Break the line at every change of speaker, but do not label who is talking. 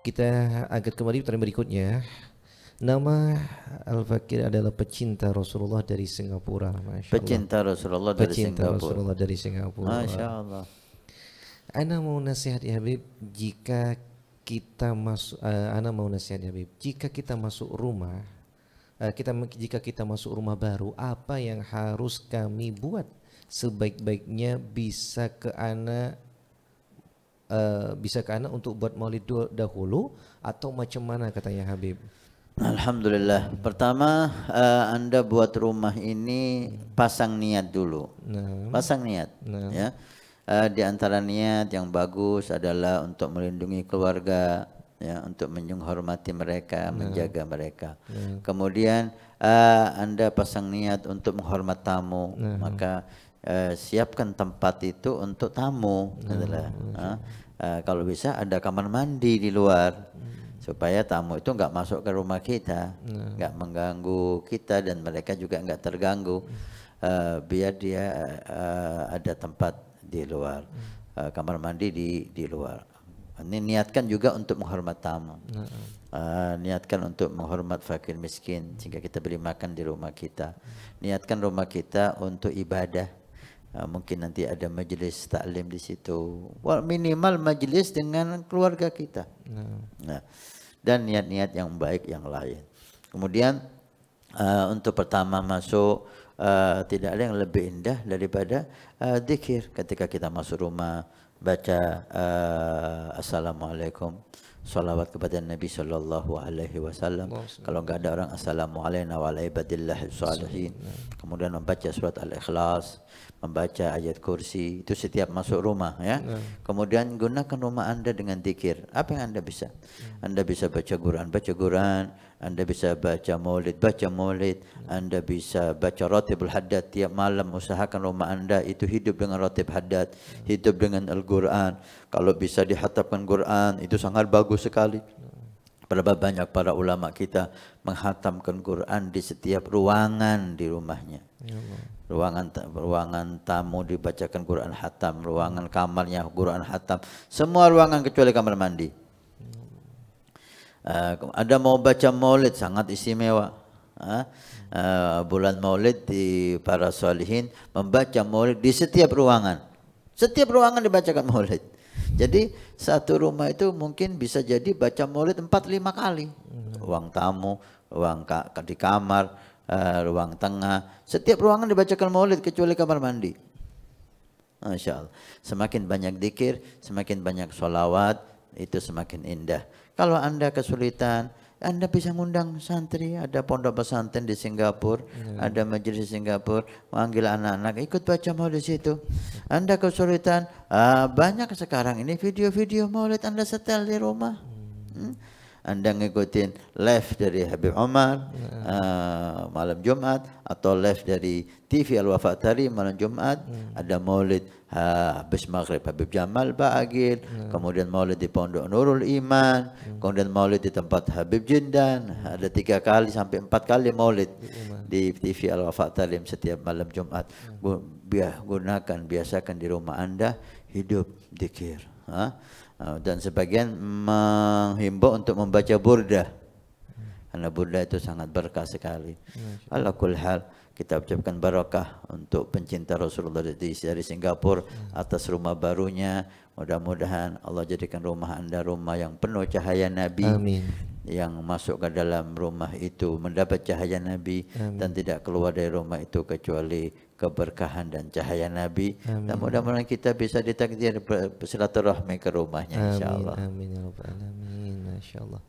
Kita angkat kembali pertanyaan berikutnya. Nama Al-Fakir adalah pecinta Rasulullah dari Singapura, Masya Allah.
Pecinta Rasulullah dari
Pecinta
Singapura.
Rasulullah dari Singapura.
Masya Allah.
Ana mau nasihat ya Habib, jika kita masuk, Ana mau nasihat ya Habib, jika kita masuk rumah, jika kita masuk rumah baru, apa yang harus kami buat sebaik-baiknya bisa ke Ana untuk buat maulid dahulu atau macam mana katanya Habib?
Alhamdulillah. Pertama, Anda buat rumah ini pasang niat dulu.
Nah,
Pasang niat, ya. Di antara niat yang bagus adalah untuk melindungi keluarga, ya, untuk menghormati mereka, menjaga mereka. Kemudian Anda pasang niat untuk menghormat tamu, maka siapkan tempat itu untuk tamu, adalah. Kalau bisa ada kamar mandi di luar. Supaya tamu itu nggak masuk ke rumah kita, nggak mengganggu kita dan mereka juga nggak terganggu. Biar dia ada tempat di luar, kamar mandi di luar. Ini niatkan juga untuk menghormat tamu, niatkan untuk menghormat fakir miskin sehingga kita beri makan di rumah kita. Niatkan rumah kita untuk ibadah. Mungkin nanti ada majelis taklim di situ. Minimal majelis dengan keluarga kita. Nah, dan niat-niat yang baik yang lain. Kemudian untuk pertama masuk, tidak ada yang lebih indah daripada zikir. Ketika kita masuk rumah, baca assalamualaikum, salawat kepada Nabi sallallahu alaihi wasallam. Kalau enggak ada orang assalamualaikum wa ala ibadillahis shalihin. Kemudian membaca surat Al-Ikhlas, membaca ayat kursi, itu setiap masuk rumah, ya. Kemudian gunakan rumah Anda dengan zikir. Apa yang Anda bisa? Anda bisa baca Quran, Anda bisa baca maulid, Anda bisa baca ratibul haddad tiap malam. Usahakan rumah Anda itu hidup dengan ratib haddad, hidup dengan Al-Quran. Kalau bisa dihatamkan Quran, itu sangat bagus sekali. Berapa banyak para ulama kita menghatamkan Quran di setiap ruangan di rumahnya. Ruangan tamu dibacakan Quran hatam, ruangan kamarnya Quran hatam, semua ruangan kecuali kamar mandi. Ada mau baca maulid sangat istimewa. Bulan maulid di para salihin membaca maulid di setiap ruangan. Setiap ruangan dibacakan maulid. Jadi satu rumah itu mungkin bisa jadi baca maulid 4-5 kali. Ruang tamu, ruang di kamar, ruang tengah, setiap ruangan dibacakan maulid kecuali kamar mandi. Masya Allah. Semakin banyak zikir, semakin banyak sholawat, itu semakin indah. Kalau Anda kesulitan, Anda bisa ngundang santri, ada pondok pesantren di Singapura, ada majelis di Singapura, manggil anak-anak ikut baca maulid di situ. Anda kesulitan, banyak sekarang ini video-video maulid Anda setel di rumah. Anda ngikutin live dari Habib Omar malam Jumat, atau live dari TV Al-Wafa Tari malam Jumat, ada maulid habis maghrib Habib Jamal Ba'agil, kemudian maulid di Pondok Nurul Iman, kemudian maulid di tempat Habib Jindan, ada 3 kali sampai 4 kali maulid di TV Al-Wafa Tari setiap malam Jumat. Biasakan di rumah Anda hidup zikir. Dan sebagian menghimbau untuk membaca burdah, karena burdah itu sangat berkah sekali. Ala kulli hal, kita ucapkan barakah untuk pencinta Rasulullah dari Singapura atas rumah barunya. Mudah-mudahan Allah jadikan rumah Anda rumah yang penuh cahaya Nabi. Amin. Yang masuk ke dalam rumah itu mendapat cahaya Nabi. Amin. Dan tidak keluar dari rumah itu kecuali keberkahan dan cahaya Nabi. Amin. Dan mudah-mudahan kita bisa ditakdir bersilaturahmi ke rumahnya, insyaallah.
Amin ya rabbal alamin. Masyaallah.